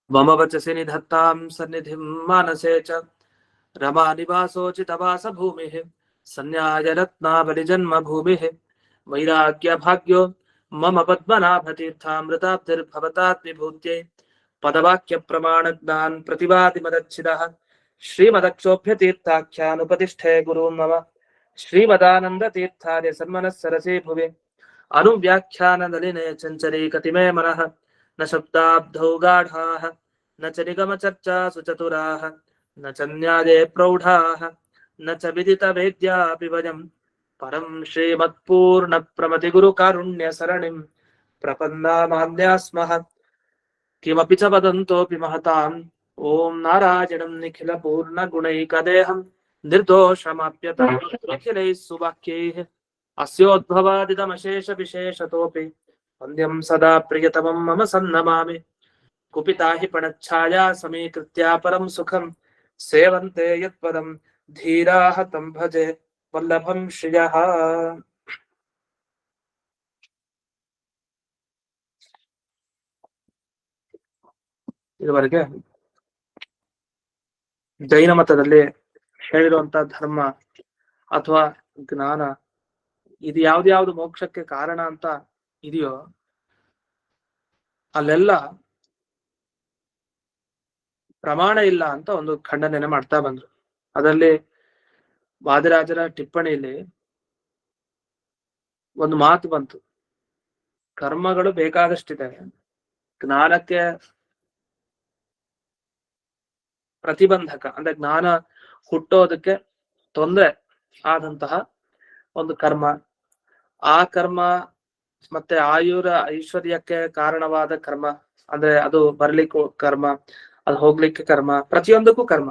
मम वचसि निधत्तां सन्निधिं मानसे च रमा निवासोचितवास भूमिः संन्याय रत्नावलिजन्म भूमिः वैराग्यभाग्यो मम पद्मनाभतीर्थामृताब्धिर्भवतात् विभूत्यै पदवाक्य प्रमाणज्ञान प्रतिवादिमदच्छिदः श्रीमदक्षोभ्यतीर्थाख्यानुपतिष्ठे गुरुं मम श्रीमदानन्दतीर्थार्य सन्मनः सरसे भुवे अनुव्याख्याननलिने चञ्चले कतिमे मनः न शब्दाब्धौ गाढाः न च निगमचर्चासु चतुराः न च न्याये प्रौढाः न च विदितवेद्यापि वयम् परं श्रीमत्पूर्णप्रमतिगुरुकारुण्यसरणिं प्रपन्नामान्या स्मः किमपि च वदन्तोऽपि महताम् ॐ नारायणं निखिलपूर्णगुणैकदेहं निर्दोषमाप्यतमखिलैः सुवाक्यैः अस्योद्भवादिदमशेषविशेषतोऽपि वन्द्यं सदा प्रियतमं मम सन्नमामि कुपिता हि पणच्छाया समीकृत्या परं सुखं सेवन्ते यत्पदं धीराः तं भजे वल्लभं श्रियः ಇದುವರೆಗೆ ಜೈನ ಮತದಲ್ಲಿ ಹೇಳಿರುವಂತಹ ಧರ್ಮ ಅಥವಾ ಜ್ಞಾನ ಇದು ಯಾವ್ದ್ಯಾವ್ದು ಮೋಕ್ಷಕ್ಕೆ ಕಾರಣ ಅಂತ ಇದೆಯೋ ಅಲ್ಲೆಲ್ಲ ಪ್ರಮಾಣ ಇಲ್ಲ ಅಂತ ಒಂದು ಖಂಡನೆ ಮಾಡ್ತಾ ಬಂದ್ರು. ಅದರಲ್ಲಿ ವಾದಿರಾಜರ ಟಿಪ್ಪಣಿಯಲ್ಲಿ ಒಂದು ಮಾತು ಬಂತು, ಕರ್ಮಗಳು ಬೇಕಾದಷ್ಟಿದೆ, ಜ್ಞಾನಕ್ಕೆ ಪ್ರತಿಬಂಧಕ ಅಂದ್ರೆ ಜ್ಞಾನ ಹುಟ್ಟೋದಕ್ಕೆ ತೊಂದರೆ ಆದಂತಹ ಒಂದು ಕರ್ಮ, ಆ ಕರ್ಮ ಮತ್ತೆ ಐಶ್ವರ್ಯಕ್ಕೆ ಕಾರಣವಾದ ಕರ್ಮ ಅಂದ್ರೆ ಅದು ಬರ್ಲಿಕ್ಕೂ ಕರ್ಮ, ಅದು ಹೋಗ್ಲಿಕ್ಕೆ ಕರ್ಮ, ಪ್ರತಿಯೊಂದಕ್ಕೂ ಕರ್ಮ,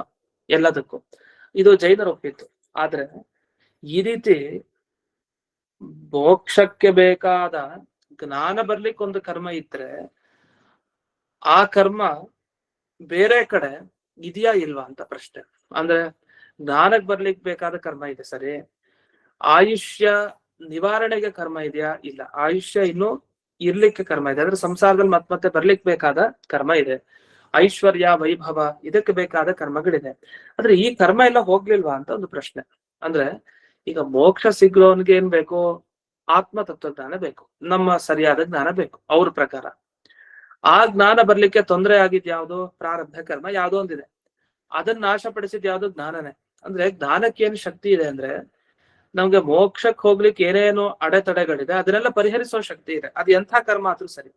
ಎಲ್ಲದಕ್ಕೂ ಇದು ಜೈನರು ಒಪ್ಪಿತ್ತು. ಆದ್ರೆ ಈ ರೀತಿ ಮೋಕ್ಷಕ್ಕೆ ಬೇಕಾದ ಜ್ಞಾನ ಬರ್ಲಿಕ್ಕೆ ಒಂದು ಕರ್ಮ ಇದ್ರೆ ಆ ಕರ್ಮ ಬೇರೆ ಕಡೆ ಇದೆಯಾ ಇಲ್ವಾ ಅಂತ ಪ್ರಶ್ನೆ. ಅಂದ್ರೆ ಜ್ಞಾನಕ್ಕೆ ಬರ್ಲಿಕ್ಕೆ ಬೇಕಾದ ಕರ್ಮ ಇದೆ ಸರಿ, ಆಯುಷ್ಯ ನಿವಾರಣೆಗೆ ಕರ್ಮ ಇದೆಯಾ ಇಲ್ಲ, ಆಯುಷ್ಯ ಇನ್ನು ಇರ್ಲಿಕ್ಕೆ ಕರ್ಮ ಇದೆ, ಅಂದ್ರೆ ಸಂಸಾರದಲ್ಲಿ ಮತ್ತೆ ಬರ್ಲಿಕ್ಕೆ ಬೇಕಾದ ಕರ್ಮ ಇದೆ, ಐಶ್ವರ್ಯ ವೈಭವ ಇದಕ್ಕೆ ಬೇಕಾದ ಕರ್ಮಗಳಿದೆ, ಆದ್ರೆ ಈ ಕರ್ಮ ಎಲ್ಲ ಹೋಗ್ಲಿಲ್ವಾ ಅಂತ ಒಂದು ಪ್ರಶ್ನೆ. ಅಂದ್ರೆ ಈಗ ಮೋಕ್ಷ ಸಿಗ್ರೋನ್ಗೆ ಏನ್ ಬೇಕು, ಆತ್ಮ ತತ್ವಜ್ಞಾನ ಬೇಕು, ನಮ್ಮ ಸರಿಯಾದ ಜ್ಞಾನ ಬೇಕು ಅವ್ರ ಪ್ರಕಾರ. ಆ ಜ್ಞಾನ ಬರ್ಲಿಕ್ಕೆ ತೊಂದರೆ ಆಗಿದ್ ಯಾವ್ದು, ಪ್ರಾರಬ್ಧ ಕರ್ಮ ಯಾವ್ದೋ ಒಂದಿದೆ, ಅದನ್ನ ನಾಶಪಡಿಸಿದ್ ಯಾವ್ದು ಜ್ಞಾನನೇ. ಅಂದ್ರೆ ಜ್ಞಾನಕ್ಕೆ ಏನ್ ಶಕ್ತಿ ಇದೆ ಅಂದ್ರೆ ನಮ್ಗೆ ಮೋಕ್ಷಕ್ಕೆ ಹೋಗ್ಲಿಕ್ಕೆ ಏನೇನು ಅಡೆತಡೆಗಳಿದೆ ಅದನ್ನೆಲ್ಲ ಪರಿಹರಿಸೋ ಶಕ್ತಿ ಇದೆ, ಅದು ಎಂಥ ಕರ್ಮ ಆದ್ರೂ ಸರಿ.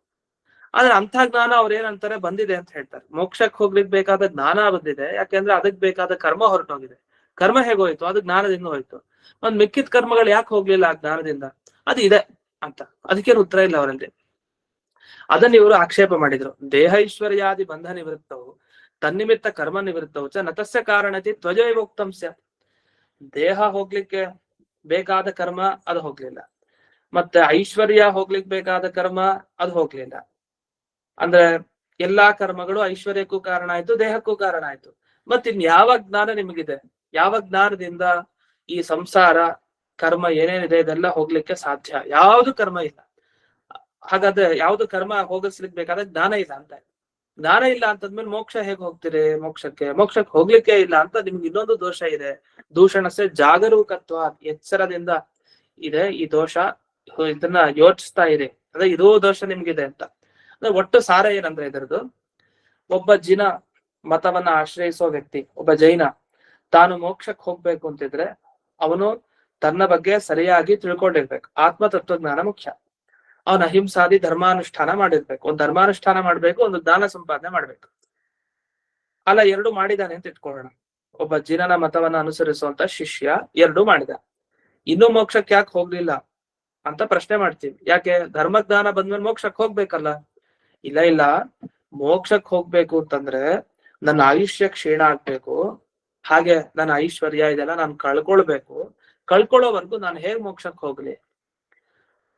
ಆದ್ರೆ ಅಂಥ ಜ್ಞಾನ ಅವ್ರ ಏನಂತಾರೆ ಬಂದಿದೆ ಅಂತ ಹೇಳ್ತಾರೆ. ಮೋಕ್ಷಕ್ಕೆ ಹೋಗ್ಲಿಕ್ಕೆ ಬೇಕಾದ ಜ್ಞಾನ ಬಂದಿದೆ, ಯಾಕೆಂದ್ರೆ ಅದಕ್ ಬೇಕಾದ ಕರ್ಮ ಹೊರಟೋಗಿದೆ. ಕರ್ಮ ಹೇಗೋಯ್ತು, ಅದು ಜ್ಞಾನದಿಂದ ಹೋಯ್ತು. ಒಂದ್ ಮಿಕ್ಕಿದ ಕರ್ಮಗಳು ಯಾಕೆ ಹೋಗ್ಲಿಲ್ಲ ಆ ಜ್ಞಾನದಿಂದ, ಅದು ಇದೆ ಅಂತ ಅದಕ್ಕೇನು ಉತ್ತರ ಇಲ್ಲ ಅವರಲ್ಲಿ. ಅದನ್ನ ಇವರು ಆಕ್ಷೇಪ ಮಾಡಿದ್ರು. ದೇಹೈಶ್ವರ್ಯಾದಿ ಬಂಧ ನಿವೃತ್ತವು ತನ್ನಿಮಿತ್ತ ಕರ್ಮ ನಿವೃತ್ತವು ಚ ನತಸ್ಯ ಕಾರಣತಿ ತ್ವಜೈವೋಕ್ತಂ ಸ್ಯಾತ್. ದೇಹ ಹೋಗ್ಲಿಕ್ಕೆ ಬೇಕಾದ ಕರ್ಮ ಅದು ಹೋಗ್ಲಿಲ್ಲ, ಮತ್ತೆ ಐಶ್ವರ್ಯ ಹೋಗ್ಲಿಕ್ಕೆ ಬೇಕಾದ ಕರ್ಮ ಅದು ಹೋಗ್ಲಿಲ್ಲ. ಅಂದ್ರೆ ಎಲ್ಲಾ ಕರ್ಮಗಳು ಐಶ್ವರ್ಯಕ್ಕೂ ಕಾರಣ ಆಯ್ತು, ದೇಹಕ್ಕೂ ಕಾರಣ ಆಯ್ತು. ಮತ್ತಿನ್ ಯಾವ ಜ್ಞಾನ ನಿಮಗಿದೆ, ಯಾವ ಜ್ಞಾನದಿಂದ ಈ ಸಂಸಾರ ಕರ್ಮ ಏನೇನಿದೆ ಇದೆಲ್ಲ ಹೋಗ್ಲಿಕ್ಕೆ ಸಾಧ್ಯ? ಯಾವ್ದು ಕರ್ಮ ಇಲ್ಲ. ಹಾಗಾದ್ರೆ ಯಾವ್ದು ಕರ್ಮ ಹೋಗಿಸ್ಲಿಕ್ಕೆ ಬೇಕಾದ ಜ್ಞಾನ ಇಲ್ಲ ಅಂತ. ಜ್ಞಾನ ಇಲ್ಲ ಅಂತಂದ್ಮೇಲೆ ಮೋಕ್ಷ ಹೇಗ್ ಹೋಗ್ತೀರಿ? ಮೋಕ್ಷಕ್ಕೆ ಹೋಗ್ಲಿಕ್ಕೆ ಇಲ್ಲ ಅಂತ ನಿಮ್ಗೆ ಇನ್ನೊಂದು ದೋಷ ಇದೆ. ದೂಷಣಸೆ ಜಾಗರೂಕತ್ವ, ಎಚ್ಚರದಿಂದ ಇದೆ ಈ ದೋಷ, ಇದನ್ನ ಯೋಚಿಸ್ತಾ ಇರಿ, ಅಂದ್ರೆ ಇದೋ ದೋಷ ನಿಮ್ಗಿದೆ ಅಂತ. ಅಂದ್ರೆ ಒಟ್ಟು ಸಾರ ಏನಂದ್ರೆ ಇದರದು, ಒಬ್ಬ ಜಿನ ಮತವನ್ನ ಆಶ್ರಯಿಸೋ ವ್ಯಕ್ತಿ, ಒಬ್ಬ ಜೈನ ತಾನು ಮೋಕ್ಷಕ್ಕೆ ಹೋಗ್ಬೇಕು ಅಂತಿದ್ರೆ ಅವನು ತನ್ನ ಬಗ್ಗೆ ಸರಿಯಾಗಿ ತಿಳ್ಕೊಂಡಿರ್ಬೇಕು. ಆತ್ಮ ತತ್ವಜ್ಞಾನ ಮುಖ್ಯ. ಅವನ ಅಹಿಂಸಾದಿ ಧರ್ಮಾನುಷ್ಠಾನ ಮಾಡಿರ್ಬೇಕು, ಒಂದು ಧರ್ಮಾನುಷ್ಠಾನ ಮಾಡ್ಬೇಕು, ಒಂದು ಜ್ಞಾನ ಸಂಪಾದನೆ ಮಾಡ್ಬೇಕು. ಅಲ್ಲ ಎರಡು ಮಾಡಿದಾನೆ ಅಂತ ಇಟ್ಕೊಳ್ಳೋಣ. ಒಬ್ಬ ಜಿನನ ಮತವನ್ನ ಅನುಸರಿಸುವಂತ ಶಿಷ್ಯ ಎರಡು ಮಾಡಿದ, ಇನ್ನೂ ಮೋಕ್ಷಕ್ಕೆ ಯಾಕೆ ಹೋಗ್ಲಿಲ್ಲ ಅಂತ ಪ್ರಶ್ನೆ ಮಾಡ್ತೀವಿ. ಯಾಕೆ? ಧರ್ಮಜ್ಞಾನ ಬಂದ್ಮೇಲೆ ಮೋಕ್ಷಕ್ಕೆ ಹೋಗ್ಬೇಕಲ್ಲ. ಇಲ್ಲ, ಮೋಕ್ಷಕ್ಕೆ ಹೋಗ್ಬೇಕು ಅಂತಂದ್ರೆ ನನ್ನ ಆಯುಷ್ಯ ಕ್ಷೀಣ ಆಗ್ಬೇಕು, ಹಾಗೆ ನನ್ನ ಐಶ್ವರ್ಯ ಇದೆಲ್ಲ ನಾನು ಕಳ್ಕೊಳ್ಳೋವರೆಗೂ ನಾನು ಹೇಗ್ ಮೋಕ್ಷಕ್ಕೆ ಹೋಗ್ಲಿ?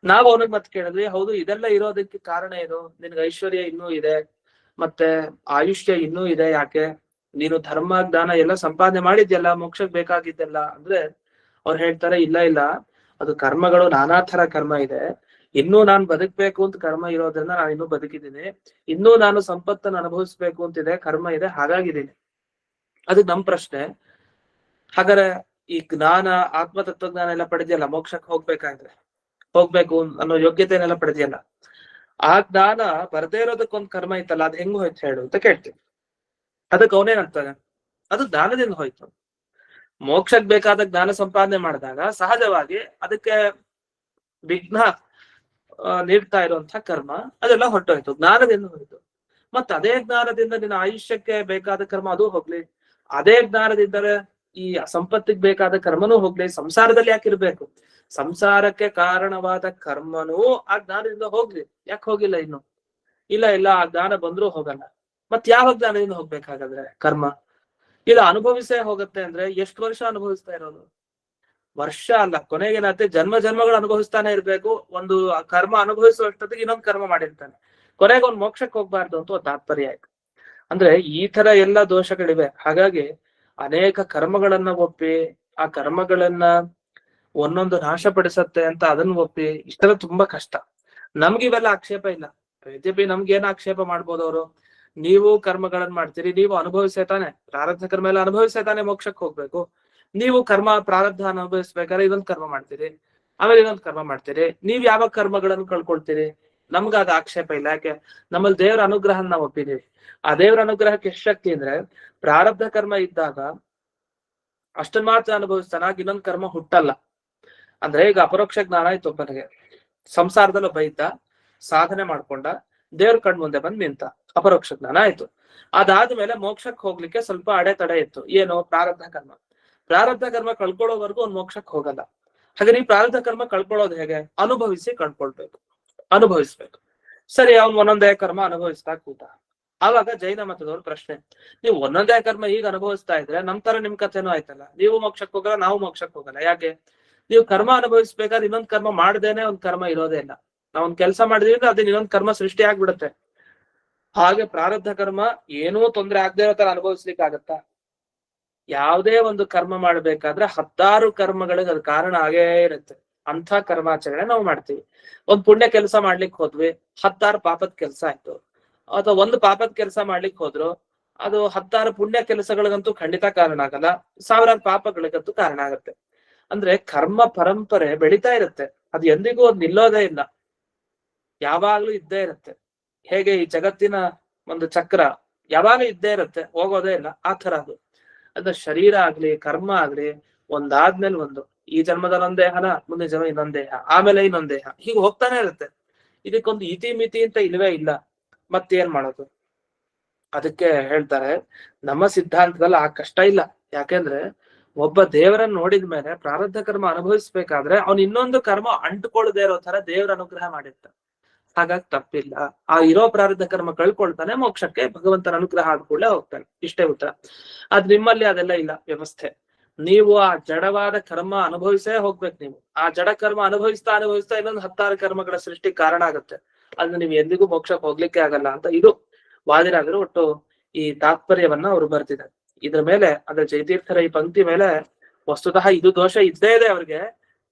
ನಾವು ಅವನಿಗೆ ಮತ್ತೆ ಕೇಳಿದ್ವಿ, ಹೌದು ಇದೆಲ್ಲ ಇರೋದಕ್ಕೆ ಕಾರಣ ಏನು? ನಿನ್ಗೆ ಐಶ್ವರ್ಯ ಇನ್ನೂ ಇದೆ, ಮತ್ತೆ ಆಯುಷ್ಯ ಇನ್ನೂ ಇದೆ, ಯಾಕೆ? ನೀನು ಧರ್ಮ ಜ್ಞಾನ ಎಲ್ಲ ಸಂಪಾದನೆ ಮಾಡಿದ್ಯಲ್ಲ, ಮೋಕ್ಷಕ್ಕೆ ಬೇಕಾಗಿದ್ದೆಲ್ಲ ಅಂದ್ರೆ ಅವ್ರು ಹೇಳ್ತಾರೆ, ಇಲ್ಲ ಅದು ಕರ್ಮಗಳು ನಾನಾ ತರ ಕರ್ಮ ಇದೆ, ಇನ್ನೂ ನಾನು ಬದುಕ್ಬೇಕು ಅಂತ ಕರ್ಮ ಇರೋದ್ರಿಂದ ನಾನು ಇನ್ನೂ ಬದುಕಿದ್ದೀನಿ, ಇನ್ನೂ ನಾನು ಸಂಪತ್ತನ್ನು ಅನುಭವಿಸ್ಬೇಕು ಅಂತಿದೆ, ಕರ್ಮ ಇದೆ, ಹಾಗಾಗಿದ್ದೀನಿ. ಅದು ನಮ್ ಪ್ರಶ್ನೆ. ಹಾಗಾದ್ರೆ ಈ ಜ್ಞಾನ, ಆತ್ಮ ತತ್ವಜ್ಞಾನ ಎಲ್ಲ ಪಡೆದಿಯಲ್ಲ, ಮೋಕ್ಷಕ್ಕೆ ಹೋಗ್ಬೇಕು ಅನ್ನೋ ಯೋಗ್ಯತೆನೆಲ್ಲ ಪಡೆದಿಯಲ್ಲ, ಆ ಜ್ಞಾನ ಬರ್ದೇ ಇರೋದಕ್ಕೊಂದ್ ಕರ್ಮ ಇತ್ತಲ್ಲ, ಅದ್ ಹೆಂಗ್ ಹೋಯ್ತು ಹೇಳು ಅಂತ ಕೇಳ್ತೀವಿ. ಅದಕ್ಕೆ ಅವನೇನಂತಾನೆ, ಅದು ಜ್ಞಾನದಿಂದ ಹೋಯ್ತು. ಮೋಕ್ಷಕ್ ಬೇಕಾದ ಜ್ಞಾನ ಸಂಪಾದನೆ ಮಾಡಿದಾಗ ಸಹಜವಾಗಿ ಅದಕ್ಕೆ ವಿಘ್ನ ನೀಡ್ತಾ ಇರುವಂತಹ ಕರ್ಮ ಅದೆಲ್ಲ ಹೊರಟೋಯ್ತು, ಜ್ಞಾನದಿಂದ ಹೋಯ್ತು. ಮತ್ತ ಅದೇ ಜ್ಞಾನದಿಂದ ನಿನ್ನ ಆಯುಷ್ಯಕ್ಕೆ ಬೇಕಾದ ಕರ್ಮ ಅದು ಹೋಗ್ಲಿ, ಅದೇ ಜ್ಞಾನದಿಂದಲೇ ಈ ಸಂಪತ್ತಿಗೆ ಬೇಕಾದ ಕರ್ಮನೂ ಹೋಗ್ಲಿ. ಸಂಸಾರದಲ್ಲಿ ಯಾಕಿರ್ಬೇಕು, ಸಂಸಾರಕ್ಕೆ ಕಾರಣವಾದ ಕರ್ಮನೂ ಆ ಜ್ಞಾನದಿಂದ ಹೋಗ್ಲಿ. ಯಾಕೆ ಹೋಗಿಲ್ಲ ಇನ್ನು? ಇಲ್ಲ ಆ ಜ್ಞಾನ ಬಂದ್ರೂ ಹೋಗಲ್ಲ. ಮತ್ ಯಾವ ಜ್ಞಾನದಿಂದ ಹೋಗ್ಬೇಕಾಗಾದ್ರೆ ಕರ್ಮ? ಇದು ಅನುಭವಿಸೇ ಹೋಗುತ್ತೆ ಅಂದ್ರೆ ಎಷ್ಟು ವರ್ಷ ಅನುಭವಿಸ್ತಾ ಇರೋದು? ವರ್ಷ ಅಲ್ಲ, ಕೊನೆಗೇನಾಗುತ್ತೆ, ಜನ್ಮಗಳು ಅನುಭವಿಸ್ತಾನೆ ಇರ್ಬೇಕು. ಒಂದು ಕರ್ಮ ಅನುಭವಿಸುವಷ್ಟೊತ್ತಿಗೆ ಇನ್ನೊಂದು ಕರ್ಮ ಮಾಡಿರ್ತಾನೆ, ಕೊನೆಗೆ ಅವ್ನು ಮೋಕ್ಷಕ್ಕೆ ಹೋಗ್ಬಾರ್ದು ಅಂತ ಒಂದು ತಾತ್ಪರ್ಯ ಆಯ್ತು. ಅಂದ್ರೆ ಈ ತರ ಎಲ್ಲ ದೋಷಗಳಿವೆ. ಹಾಗಾಗಿ ಅನೇಕ ಕರ್ಮಗಳನ್ನ ಒಪ್ಪಿ ಆ ಕರ್ಮಗಳನ್ನ ಒಂದೊಂದು ನಾಶಪಡಿಸತ್ತೆ ಅಂತ ಅದನ್ನ ಒಪ್ಪಿ ಇಷ್ಟೆಲ್ಲ ತುಂಬಾ ಕಷ್ಟ. ನಮ್ಗಿವೆಲ್ಲ ಆಕ್ಷೇಪ ಇಲ್ಲ. ಯದ್ಯಪಿ ನಮ್ಗೇನ ಆಕ್ಷೇಪ ಮಾಡ್ಬೋದು ಅವರು, ನೀವು ಕರ್ಮಗಳನ್ನ ಮಾಡ್ತೀರಿ, ನೀವು ಅನುಭವಿಸೇ ತಾನೆ, ಪ್ರಾರಬ್ಧ ಕರ್ಮ ಎಲ್ಲ ಅನುಭವಿಸೇ ತಾನೆ ಮೋಕ್ಷಕ್ಕೆ ಹೋಗ್ಬೇಕು. ನೀವು ಪ್ರಾರಬ್ಧ ಅನುಭವಿಸ್ಬೇಕಾದ್ರೆ ಇದೊಂದು ಕರ್ಮ ಮಾಡ್ತೀರಿ, ಆಮೇಲೆ ಇನ್ನೊಂದು ಕರ್ಮ ಮಾಡ್ತೀರಿ, ನೀವ್ ಯಾವ ಕರ್ಮಗಳನ್ನು ಕಳ್ಕೊಳ್ತೀರಿ? ನಮ್ಗ ಅದ ಆಕ್ಷೇಪ ಇಲ್ಲ. ಯಾಕೆ? ನಮ್ಮಲ್ಲಿ ದೇವರ ಅನುಗ್ರಹ ನಾವು ಒಪ್ಪಿದೀವಿ. ಆ ದೇವರ ಅನುಗ್ರಹಕ್ಕೆ ಎಷ್ಟು ಶಕ್ತಿ ಅಂದ್ರೆ, ಪ್ರಾರಬ್ಧ ಕರ್ಮ ಇದ್ದಾಗ ಅಷ್ಟನ್ ಮಾತ್ರ ಅನುಭವಿಸ್ತಾನ, ಇನ್ನೊಂದು ಕರ್ಮ ಹುಟ್ಟಲ್ಲ. ಅಂದ್ರೆ ಈಗ ಅಪರೋಕ್ಷ ಜ್ಞಾನ ಆಯ್ತು ಒಬ್ಬನಿಗೆ, ಸಂಸಾರದಲ್ಲಿ ಒಬ್ಬ ಇದ್ದ, ಸಾಧನೆ ಮಾಡ್ಕೊಂಡ, ದೇವ್ರ ಕಣ್ ಮುಂದೆ ಬಂದ್ ನಿಂತ, ಅಪರೋಕ್ಷ ಜ್ಞಾನ ಆಯ್ತು. ಅದಾದ್ಮೇಲೆ ಮೋಕ್ಷಕ್ಕೆ ಹೋಗ್ಲಿಕ್ಕೆ ಸ್ವಲ್ಪ ಅಡೆತಡೆ ಇತ್ತು. ಏನು? ಪ್ರಾರಬ್ಧ ಕರ್ಮ ಕಳ್ಕೊಳ್ಳೋವರೆಗೂ ಅವ್ನು ಮೋಕ್ಷಕ್ಕೆ ಹೋಗಲ್ಲ. ಹಾಗೆ ಈ ಪ್ರಾರಬ್ಧ ಕರ್ಮ ಕಳ್ಕೊಳ್ಳೋದು ಹೇಗೆ? ಅನುಭವಿಸಿ ಅನುಭವಿಸ್ಬೇಕು. ಸರಿ, ಅವ್ನು ಒಂದೊಂದೇ ಕರ್ಮ ಅನುಭವಿಸ್ತಾ ಕೂತ. ಆವಾಗ ಜೈನ ಮತದವ್ರ ಪ್ರಶ್ನೆ, ನೀವು ಒಂದೊಂದೇ ಕರ್ಮ ಈಗ ಅನುಭವಿಸ್ತಾ ಇದ್ರೆ ನಮ್ ತರ ನಿಮ್ ಕಥೆನೂ ಆಯ್ತಲ್ಲ, ನೀವು ಮೋಕ್ಷಕ್ಕೆ ಹೋಗಲ್ಲ, ನಾವು ಮೋಕ್ಷಕ್ಕೆ ಹೋಗಲ್ಲ. ಯಾಕೆ? ನೀವು ಕರ್ಮ ಅನುಭವಿಸ್ಬೇಕಾದ್ರೆ ಇನ್ನೊಂದ್ ಕರ್ಮ ಮಾಡ್ದೇನೆ ಒಂದ್ ಕರ್ಮ ಇರೋದೇ ಇಲ್ಲ. ನಾವ್ ಒಂದ್ ಕೆಲಸ ಮಾಡಿದ್ವಿ ಅಂದ್ರೆ ಅದನ್ನ ಇನ್ನೊಂದ್ ಕರ್ಮ ಸೃಷ್ಟಿ ಆಗ್ಬಿಡುತ್ತೆ. ಹಾಗೆ ಪ್ರಾರಬ್ಧ ಕರ್ಮ ಏನೂ ತೊಂದರೆ ಆಗದೆ ಇರೋ ತರ ಅನುಭವಿಸ್ಲಿಕ್ಕೆ ಆಗತ್ತಾ? ಯಾವುದೇ ಒಂದು ಕರ್ಮ ಮಾಡ್ಬೇಕಾದ್ರೆ 10 ಕರ್ಮಗಳಿಗೆ ಅದು ಕಾರಣ ಆಗೇ ಇರುತ್ತೆ. ಅಂಥ ಕರ್ಮಾಚರಣೆ ನಾವು ಮಾಡ್ತೀವಿ. ಒಂದ್ ಪುಣ್ಯ ಕೆಲಸ ಮಾಡ್ಲಿಕ್ಕೆ ಹೋದ್ವಿ, 10 ಪಾಪದ ಕೆಲಸ ಆಯ್ತು. ಅಥವಾ ಒಂದು ಪಾಪದ ಕೆಲಸ ಮಾಡ್ಲಿಕ್ಕೆ ಹೋದ್ರು, ಅದು 10 ಪುಣ್ಯ ಕೆಲಸಗಳಿಗಂತೂ ಖಂಡಿತ ಕಾರಣ ಆಗಲ್ಲ, 1000 ಪಾಪಗಳಿಗಂತೂ ಕಾರಣ ಆಗತ್ತೆ. ಅಂದ್ರೆ ಕರ್ಮ ಪರಂಪರೆ ಬೆಳಿತಾ ಇರುತ್ತೆ, ಅದು ಎಂದಿಗೂ ಅದು ನಿಲ್ಲೋದೇ ಇಲ್ಲ, ಯಾವಾಗ್ಲೂ ಇದ್ದೇ ಇರುತ್ತೆ. ಹೇಗೆ ಈ ಜಗತ್ತಿನ ಒಂದು ಚಕ್ರ ಯಾವಾಗ್ಲೂ ಇದ್ದೇ ಇರುತ್ತೆ, ಹೋಗೋದೇ ಇಲ್ಲ, ಆ ತರ ಅದು. ಅದ ಶರೀರ ಆಗ್ಲಿ, ಕರ್ಮ ಆಗ್ಲಿ, ಒಂದಾದ್ಮೇಲೆ ಒಂದು. ಈ ಜನ್ಮದಲ್ಲಿ ಒಂದ್ ದೇಹನ, ಮುಂದಿನ ಜನ್ಮ ಇನ್ನೊಂದ್ ದೇಹ, ಆಮೇಲೆ ಇನ್ನೊಂದ್ ದೇಹ, ಹೀಗೆ ಹೋಗ್ತಾನೆ ಇರುತ್ತೆ. ಇದಕ್ಕೊಂದು ಇತಿ ಮಿತಿ ಅಂತ ಇಲ್ವೇ ಇಲ್ಲ. ಮತ್ತೇನ್ ಮಾಡೋದು? ಅದಕ್ಕೆ ಹೇಳ್ತಾರೆ, ನಮ್ಮ ಸಿದ್ಧಾಂತದಲ್ಲಿ ಆ ಕಷ್ಟ ಇಲ್ಲ. ಯಾಕೆಂದ್ರೆ ಒಬ್ಬ ದೇವರನ್ನ ನೋಡಿದ್ಮೇಲೆ ಪ್ರಾರಬ್ಧ ಕರ್ಮ ಅನುಭವಿಸ್ಬೇಕಾದ್ರೆ ಅವ್ನು ಇನ್ನೊಂದು ಕರ್ಮ ಅಂಟುಕೊಳ್ಳದೆ ಇರೋ ತರ ದೇವರ ಅನುಗ್ರಹ ಮಾಡಿರ್ತಾನೆ. ಹಾಗಾಗಿ ತಪ್ಪಿಲ್ಲ. ಆ ಇರೋ ಪ್ರಾರಬ್ಧ ಕರ್ಮ ಕಳ್ಕೊಳ್ತಾನೆ, ಮೋಕ್ಷಕ್ಕೆ ಭಗವಂತನ ಅನುಗ್ರಹ ಆದ ಕೂಡಲೇ ಹೋಗ್ತಾನೆ. ಇಷ್ಟೇ ಉತ್ತರ. ಆದ್ರೆ ನಿಮ್ಮಲ್ಲಿ ಅದೆಲ್ಲ ಇಲ್ಲ ವ್ಯವಸ್ಥೆ. ನೀವು ಆ ಜಡವಾದ ಕರ್ಮ ಅನುಭವಿಸೇ ಹೋಗ್ಬೇಕು. ನೀವು ಆ ಜಡ ಕರ್ಮ ಅನುಭವಿಸ್ತಾ ಇನ್ನೊಂದು 10 ಕರ್ಮಗಳ ಸೃಷ್ಟಿ ಕಾರಣ ಆಗುತ್ತೆ. ಅದನ್ನ ನೀವು ಎಂದಿಗೂ ಮೋಕ್ಷಕ್ಕೆ ಹೋಗ್ಲಿಕ್ಕೆ ಆಗಲ್ಲ ಅಂತ ಇದು ವಾದಿರಾದರು ಒಟ್ಟು ಈ ತಾತ್ಪರ್ಯವನ್ನ ಅವರು ಬರ್ತಿದ್ದಾರೆ. ಇದ್ರ ಮೇಲೆ ಅಂದ್ರೆ ಜಯತೀರ್ಥರ ಈ ಪಂಕ್ತಿ ಮೇಲೆ ವಸ್ತುತಃ ಇದು ದೋಷ ಇದ್ದೇ ಇದೆ ಅವ್ರಿಗೆ,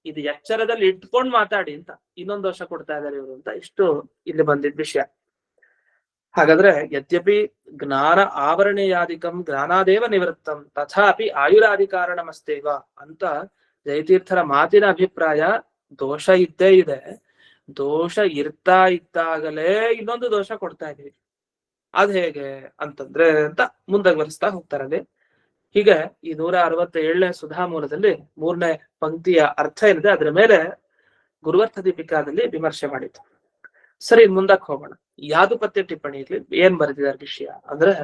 ಇದು ಎಚ್ಚರದಲ್ಲಿ ಇಟ್ಕೊಂಡ್ ಮಾತಾಡಿ ಅಂತ ಇನ್ನೊಂದು ದೋಷ ಕೊಡ್ತಾ ಇದ್ದಾರೆ ಇವರು ಅಂತ ಇಷ್ಟು ಇಲ್ಲಿ ಬಂದಿದ್ದ ವಿಷಯ. ಹಾಗಾದ್ರೆ ಯದ್ಯಪಿ ಜ್ಞಾನ ಆವರಣೀಯಾದಿಕಂ ಜ್ಞಾನಾದೇವ ನಿವೃತ್ತಂ ತಥಾಪಿ ಆಯುರಾಧಿಕಾರಣಮಸ್ತೇವ ಅಂತ ಜಯತೀರ್ಥರ ಮಾತಿನ ಅಭಿಪ್ರಾಯ, ದೋಷ ಇದ್ದೇ ಇದೆ, ದೋಷ ಇರ್ತಾ ಇದ್ದಾಗಲೇ ಇನ್ನೊಂದು ದೋಷ ಕೊಡ್ತಾ ಇದೀವಿ. ಅದ್ ಹೇಗೆ ಅಂತಂದ್ರೆ ಅಂತ ಮುಂದುವರಿಸ್ತಾ ಹೋಗ್ತಾರಲ್ಲಿ. ಹೀಗೆ ಈ 167ನೇ ಸುಧಾಮೂಲದಲ್ಲಿ 3ನೇ ಪಂಕ್ತಿಯ ಅರ್ಥ ಏನಿದೆ ಅದರ ಮೇಲೆ ಗುರುವರ್ಥ ದೀಪಿಕಾದಲ್ಲಿ ವಿಮರ್ಶೆ ಮಾಡಿತು. ಸರಿ, ಮುಂದಕ್ಕೆ ಹೋಗೋಣ. ಯಾದುಪತ್ಯ ಟಿಪ್ಪಣಿಯಲ್ಲಿ ಏನ್ ಬರೆದಿದ್ದಾರೆ ವಿಷಯ ಅಂದ್ರೆ,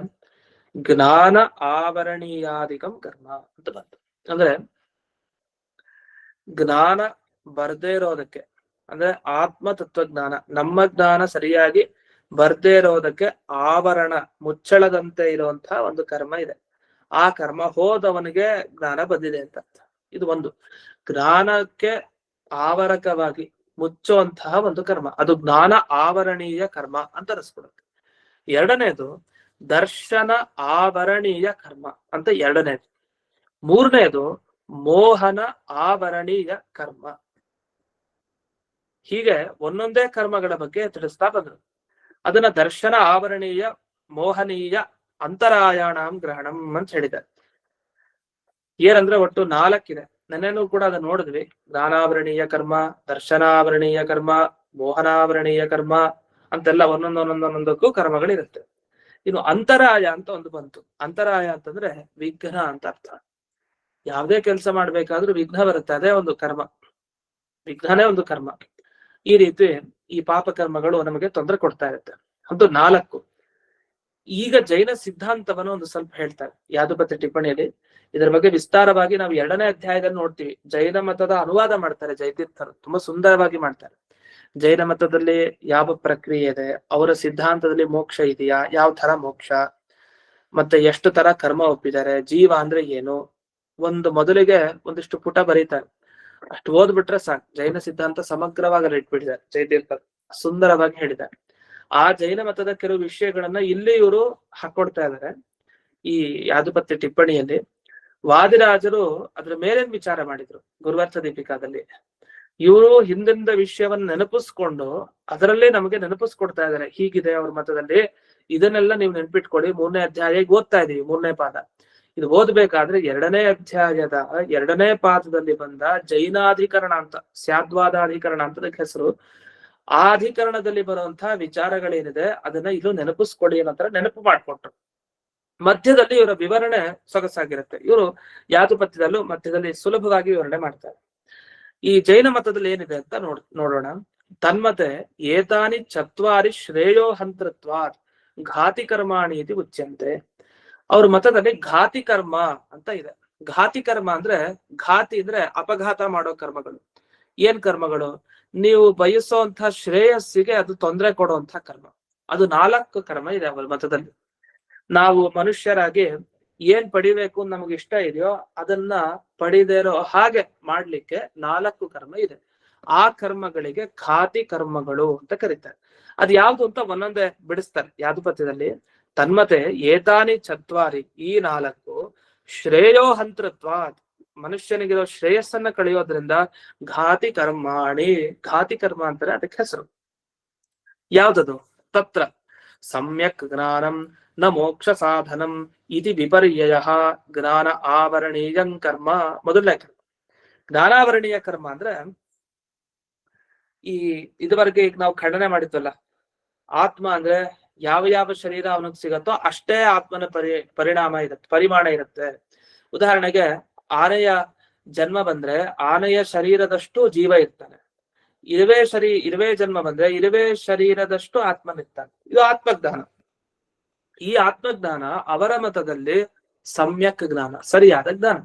ಜ್ಞಾನ ಆವರಣೀಯಾದಿಕಂ ಕರ್ಮ ಅಂತ ಬಂತು. ಅಂದ್ರೆ ಜ್ಞಾನ ಬರ್ದೇ ಇರೋದಕ್ಕೆ, ಅಂದ್ರೆ ಆತ್ಮ ತತ್ವಜ್ಞಾನ, ನಮ್ಮ ಜ್ಞಾನ ಸರಿಯಾಗಿ ಬರ್ದೇ ಇರೋದಕ್ಕೆ ಆವರಣ, ಮುಚ್ಚಳದಂತೆ ಇರುವಂತಹ ಒಂದು ಕರ್ಮ ಇದೆ. ಆ ಕರ್ಮ ಹೋದವನಿಗೆ ಜ್ಞಾನ ಬಂದಿದೆ ಅಂತ. ಇದು ಒಂದು. ಜ್ಞಾನಕ್ಕೆ ಆವರಕವಾಗಿ ಮುಚ್ಚುವಂತಹ ಒಂದು ಕರ್ಮ, ಅದು ಜ್ಞಾನ ಆವರಣೀಯ ಕರ್ಮ ಅಂತ ಅನಿಸ್ಕೊಡುತ್ತೆ. ಎರಡನೇದು ದರ್ಶನ ಆವರಣೀಯ ಕರ್ಮ ಅಂತ ಎರಡನೇದು. ಮೂರನೇದು ಮೋಹನ ಆವರಣೀಯ ಕರ್ಮ. ಹೀಗೆ ಒಂದೊಂದೇ ಕರ್ಮಗಳ ಬಗ್ಗೆ ತಿಳಿಸ್ತಾ ಬಂದ್ರು. ಅದನ್ನ ದರ್ಶನ ಆವರಣೀಯ ಮೋಹನೀಯ ಅಂತರಾಯಣಂ ಗ್ರಹಣಂ ಅಂತ ಹೇಳಿದ್ದಾರೆ. ಏನಂದ್ರೆ ಒಟ್ಟು 4 ನೆನ್ನೆನೂ ಕೂಡ ಅದನ್ನ ನೋಡಿದ್ವಿ. ಜ್ಞಾನಾವರಣೀಯ ಕರ್ಮ, ದರ್ಶನಾವರಣೀಯ ಕರ್ಮ, ಮೋಹನಾವರಣೀಯ ಕರ್ಮ ಅಂತೆಲ್ಲ ಒಂದೊಂದೊಂದೊಂದೊಂದಕ್ಕೂ ಕರ್ಮಗಳಿರುತ್ತೆ. ಇನ್ನು ಅಂತರಾಯ ಅಂತ ಒಂದು ಬಂತು. ಅಂತರಾಯ ಅಂತಂದ್ರೆ ವಿಘ್ನ ಅಂತ ಅರ್ಥ. ಯಾವುದೇ ಕೆಲಸ ಮಾಡ್ಬೇಕಾದ್ರೂ ವಿಘ್ನ ಬರುತ್ತೆ, ಅದೇ ಒಂದು ಕರ್ಮ. ವಿಘ್ನನೇ ಒಂದು ಕರ್ಮ. ಈ ರೀತಿ ಈ ಪಾಪ ಕರ್ಮಗಳು ನಮಗೆ ತೊಂದರೆ ಕೊಡ್ತಾ ಇರುತ್ತೆ. ಅದು 4. ಈಗ ಜೈನ ಸಿದ್ಧಾಂತವನ್ನು ಒಂದು ಸ್ವಲ್ಪ ಹೇಳ್ತಾರೆ ಯಾದುಪತ್ಯ ಟಿಪ್ಪಣಿಯಲ್ಲಿ. ಇದರ ಬಗ್ಗೆ ವಿಸ್ತಾರವಾಗಿ ನಾವು 2ನೇ ಅಧ್ಯಾಯದಲ್ಲಿ ನೋಡ್ತೀವಿ. ಜೈನ ಮತದ ಅನುವಾದ ಮಾಡ್ತಾರೆ ಜೈತೀರ್ಥರು, ತುಂಬಾ ಸುಂದರವಾಗಿ ಮಾಡ್ತಾರೆ. ಜೈನ ಮತದಲ್ಲಿ ಯಾವ ಪ್ರಕ್ರಿಯೆ ಇದೆ, ಅವರ ಸಿದ್ಧಾಂತದಲ್ಲಿ ಮೋಕ್ಷ ಇದೆಯಾ, ಯಾವ ತರ ಮೋಕ್ಷ, ಮತ್ತೆ ಎಷ್ಟು ತರ ಕರ್ಮ ಒಪ್ಪಿದ್ದಾರೆ, ಜೀವ ಅಂದ್ರೆ ಏನು, ಒಂದು ಮೊದಲಿಗೆ ಒಂದಿಷ್ಟು ಪುಟ ಬರೀತಾರೆ. ಅಷ್ಟು ಓದ್ಬಿಟ್ರೆ ಸಾಕು, ಜೈನ ಸಿದ್ಧಾಂತ ಸಮಗ್ರವಾಗಿ ಇಟ್ಬಿಟ್ಟಿದ್ದಾರೆ ಜೈತೀರ್ಥರು, ಸುಂದರವಾಗಿ ಹೇಳಿದ್ದಾರೆ. ಆ ಜೈನ ಮತದ ಕೆಲವು ವಿಷಯಗಳನ್ನ ಇಲ್ಲಿ ಇವರು ಹಾಕೊಡ್ತಾ ಇದ್ದಾರೆ ಈ ಯಾದುಪತ್ಯ ಟಿಪ್ಪಣಿಯಲ್ಲಿ. ವಾದಿರಾಜರು ಅದ್ರ ಮೇಲೇನ್ ವಿಚಾರ ಮಾಡಿದ್ರು ಗುರುವಾರ್ಥ ದೀಪಿಕಾದಲ್ಲಿ. ಇವರು ಹಿಂದಿನ ವಿಷಯವನ್ನ ನೆನಪಿಸ್ಕೊಂಡು ಅದರಲ್ಲೇ ನಮಗೆ ನೆನಪಿಸ್ಕೊಡ್ತಾ ಇದ್ದಾರೆ. ಹೀಗಿದೆ ಅವ್ರ ಮತದಲ್ಲಿ, ಇದನ್ನೆಲ್ಲ ನೀವು ನೆನ್ಪಿಟ್ಕೊಡಿ. 3ನೇ ಅಧ್ಯಾಯ ಓದ್ತಾ ಇದೀವಿ, 3ನೇ ಪಾದ. ಇದು ಓದ್ಬೇಕಾದ್ರೆ 2ನೇ ಅಧ್ಯಾಯದ 2ನೇ ಪಾದದಲ್ಲಿ ಬಂದ ಜೈನಾಧಿಕರಣ ಅಂತ, ಸ್ಯಾದ್ವಾದಾಧಿಕರಣ ಅಂತ ಅದಕ್ಕೆ ಹೆಸರು. ಆ ಅಧಿಕರಣದಲ್ಲಿ ಬರುವಂತಹ ವಿಚಾರಗಳೇನಿದೆ ಅದನ್ನ ಇದು ನೆನಪಿಸ್ಕೊಡಿ ಅನ್ನೋ ನೆನಪು ಮಾಡ್ಕೊಟ್ರು. ಮಧ್ಯದಲ್ಲಿ ಇವರ ವಿವರಣೆ ಸೊಗಸಾಗಿರುತ್ತೆ. ಇವರು ಯಾದುಪತ್ಯದಲ್ಲೂ ಮಧ್ಯದಲ್ಲಿ ಸುಲಭವಾಗಿ ವಿವರಣೆ ಮಾಡ್ತಾರೆ. ಈ ಜೈನ ಮತದಲ್ಲಿ ಏನಿದೆ ಅಂತ ನೋಡೋಣ. ತನ್ಮತೆ ಏತಾನಿ 4 ಶ್ರೇಯೋ ಹಂತೃತ್ವಾತ್ ಘಾತಿ ಕರ್ಮಾಣಿ ಇದು ಉಚ್ಯಂತೆ. ಅವ್ರ ಮತದಲ್ಲಿ ಘಾತಿ ಕರ್ಮ ಅಂತ ಇದೆ. ಘಾತಿ ಕರ್ಮ ಅಂದ್ರೆ, ಘಾತಿ ಅಂದ್ರೆ ಅಪಘಾತ ಮಾಡೋ ಕರ್ಮಗಳು. ಏನ್ ಕರ್ಮಗಳು? ನೀವು ಬಯಸುವಂತಹ ಶ್ರೇಯಸ್ಸಿಗೆ ಅದು ತೊಂದರೆ ಕೊಡುವಂತ ಕರ್ಮ. ಅದು 4 ಕರ್ಮ ಇದೆ ಅವರ ಮತದಲ್ಲಿ. ನಾವು ಮನುಷ್ಯರಾಗಿ ಏನ್ ಪಡಿಬೇಕು ನಮ್ಗೆ ಇಷ್ಟ ಇದೆಯೋ ಅದನ್ನ ಪಡಿದೇರೋ ಹಾಗೆ ಮಾಡ್ಲಿಕ್ಕೆ 4 ಕರ್ಮ ಇದೆ. ಆ ಕರ್ಮಗಳಿಗೆ ಘಾತಿ ಕರ್ಮಗಳು ಅಂತ ಕರೀತಾರೆ. ಅದ್ ಯಾವ್ದು ಅಂತ ಒಂದೊಂದೇ ಬಿಡಿಸ್ತಾರೆ ಯಾದುಪತ್ಯದಲ್ಲಿ. ತನ್ಮತೆ ಏತಾನಿ 4 ಈ 4 ಶ್ರೇಯೋ ಹಂತೃತ್ವ, ಮನುಷ್ಯನಿಗಿರೋ ಶ್ರೇಯಸ್ಸನ್ನ ಕಳೆಯೋದ್ರಿಂದ ಘಾತಿ ಕರ್ಮಾಣಿ. ಘಾತಿ ಕರ್ಮ ಅಂತಾರೆ ಅದಕ್ಕೆ ಹೆಸರು. ಯಾವ್ದದು? ತತ್ರ ಸಮ್ಯಕ್ ಜ್ಞಾನಂ ನ ಮೋಕ್ಷ ಸಾಧನಂ ಇತಿ ವಿಪರ್ಯಯ ಜ್ಞಾನ ಆವರಣೀಯಂ ಕರ್ಮ. ಮೊದಲನೇ ಕರ್ಮ ಜ್ಞಾನಾವರಣೀಯ ಕರ್ಮ ಅಂದ್ರೆ, ಈ ಇದುವರೆಗೆ ಈಗ ನಾವು ಖಂಡನೆ ಮಾಡಿದ್ವಲ್ಲ, ಆತ್ಮ ಅಂದ್ರೆ ಯಾವ ಯಾವ ಶರೀರ ಅವನಿಗೆ ಸಿಗತ್ತೋ ಅಷ್ಟೇ ಆತ್ಮನ ಪರಿಣಾಮ ಇರುತ್ತೆ, ಪರಿಮಾಣ ಇರುತ್ತೆ. ಉದಾಹರಣೆಗೆ ಆನೆಯ ಜನ್ಮ ಬಂದ್ರೆ ಆನೆಯ ಶರೀರದಷ್ಟು ಜೀವ ಇರ್ತಾನೆ. ಇರುವೆ ಜನ್ಮ ಬಂದ್ರೆ ಇರುವೆ ಶರೀರದಷ್ಟು ಆತ್ಮನಿರ್ತಾನೆ. ಇದು ಆತ್ಮಜ್ಞಾನ. ಈ ಆತ್ಮಜ್ಞಾನ ಅವರ ಮತದಲ್ಲಿ ಸಮ್ಯಕ್ ಜ್ಞಾನ, ಸರಿಯಾದ ಜ್ಞಾನ.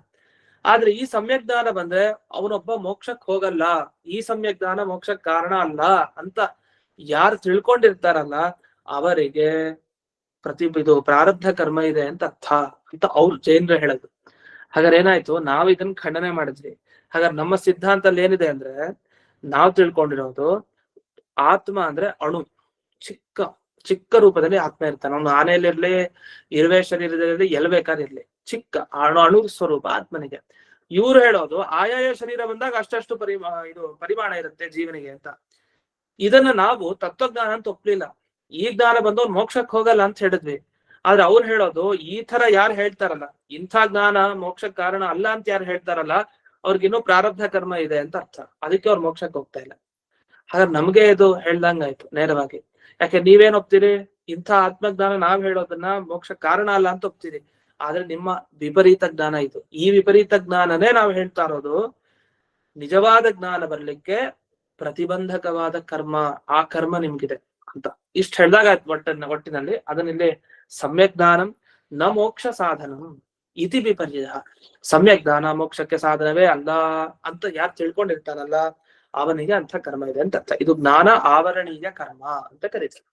ಆದ್ರೆ ಈ ಸಮ್ಯಕ್ ಜ್ಞಾನ ಬಂದ್ರೆ ಅವನೊಬ್ಬ ಮೋಕ್ಷಕ್ ಹೋಗಲ್ಲ, ಈ ಸಮ್ಯಕ್ ಜ್ಞಾನ ಮೋಕ್ಷಕ್ ಕಾರಣ ಅಲ್ಲ ಅಂತ ಯಾರು ತಿಳ್ಕೊಂಡಿರ್ತಾರಲ್ಲ ಅವರಿಗೆ ಇದು ಪ್ರಾರಬ್ಧ ಕರ್ಮ ಇದೆ ಅಂತ ಅರ್ಥ ಅಂತ ಅವ್ರು ಜೈನರು ಹೇಳೋದು. ಹಾಗಾದ್ರೆ ಏನಾಯ್ತು, ನಾವ್ ಇದನ್ನ ಖಂಡನೆ ಮಾಡಿದ್ವಿ. ಹಾಗಾದ್ರೆ ನಮ್ಮ ಸಿದ್ಧಾಂತದಲ್ಲಿ ಏನಿದೆ ಅಂದ್ರೆ, ನಾವ್ ತಿಳ್ಕೊಂಡಿರೋದು ಆತ್ಮ ಅಂದ್ರೆ ಅಣು, ಚಿಕ್ಕ ಚಿಕ್ಕ ರೂಪದಲ್ಲಿ ಆತ್ಮ ಇರ್ತಾನೆ. ಅವನು ಆನೆಯಲ್ಲಿರ್ಲಿ, ಇರುವೆ ಶರೀರದಲ್ಲಿ ಎಲ್ ಬೇಕಾದಿರ್ಲಿ, ಚಿಕ್ಕ ಅಣು ಸ್ವರೂಪ ಆತ್ಮನಿಗೆ. ಇವ್ರು ಹೇಳೋದು ಆಯಾಯ ಶರೀರ ಬಂದಾಗ ಅಷ್ಟಷ್ಟು ಪರಿಮಾಣ ಇರುತ್ತೆ ಜೀವನಿಗೆ ಅಂತ. ಇದನ್ನ ನಾವು ತತ್ವಜ್ಞಾನ ಅಂತ ಒಪ್ಲಿಲ್ಲ. ಈ ಜ್ಞಾನ ಬಂದವ್ರು ಮೋಕ್ಷಕ್ಕೆ ಹೋಗಲ್ಲ ಅಂತ ಹೇಳಿದ್ವಿ. ಆದ್ರೆ ಅವ್ರು ಹೇಳೋದು ಈ ತರ ಯಾರು ಹೇಳ್ತಾರಲ್ಲ, ಇಂಥ ಜ್ಞಾನ ಮೋಕ್ಷಕ್ಕೆ ಕಾರಣ ಅಲ್ಲ ಅಂತ ಯಾರು ಹೇಳ್ತಾರಲ್ಲ ಅವ್ರಿಗಿನ್ನೂ ಪ್ರಾರಬ್ಧ ಕರ್ಮ ಇದೆ ಅಂತ ಅರ್ಥ. ಅದಕ್ಕೆ ಅವ್ರು ಮೋಕ್ಷಕ್ಕೆ ಹೋಗ್ತಾ ಇಲ್ಲ. ಹಾಗಾದ್ರೆ ನಮ್ಗೆ ಇದು ಹೇಳ್ದಂಗಾಯ್ತು ನೇರವಾಗಿ. ಯಾಕೆ ನೀವೇನ್ ಒಪ್ತೀರಿ? ಇಂಥ ಆತ್ಮಜ್ಞಾನ ನಾವ್ ಹೇಳೋದನ್ನ ಮೋಕ್ಷ ಕಾರಣ ಅಲ್ಲ ಅಂತ ಒಪ್ತೀರಿ. ಆದ್ರೆ ನಿಮ್ಮ ವಿಪರೀತ ಜ್ಞಾನ ಇದು. ಈ ವಿಪರೀತ ಜ್ಞಾನನೇ ನಾವು ಹೇಳ್ತಾ ಇರೋದು ನಿಜವಾದ ಜ್ಞಾನ ಬರ್ಲಿಕ್ಕೆ ಪ್ರತಿಬಂಧಕವಾದ ಕರ್ಮ, ಆ ಕರ್ಮ ನಿಮ್ಗಿದೆ ಅಂತ ಇಷ್ಟ ಹೇಳ್ದಾಗ ಒಟ್ಟಿನಲ್ಲಿ ಅದನ್ನಿಲ್ಲಿ ಸಮ್ಯಕ್ ಜ್ಞಾನಂ ನ ಮೋಕ್ಷ ಸಾಧನಂ ಇತಿ ವಿಪರ್ಯಯ. ಸಮ್ಯಕ್ ಜ್ಞಾನ ಮೋಕ್ಷಕ್ಕೆ ಸಾಧನವೇ ಅಲ್ಲ ಅಂತ ಯಾರು ತಿಳ್ಕೊಂಡಿರ್ತಾನಲ್ಲ ಅವನಿಗೆ ಅಂತ ಕರ್ಮ ಇದೆ ಅಂತ ಅರ್ಥ. ಇದು ಜ್ಞಾನ ಆವರಣೀಯ ಕರ್ಮ ಅಂತ ಕರೀತಾರೆ.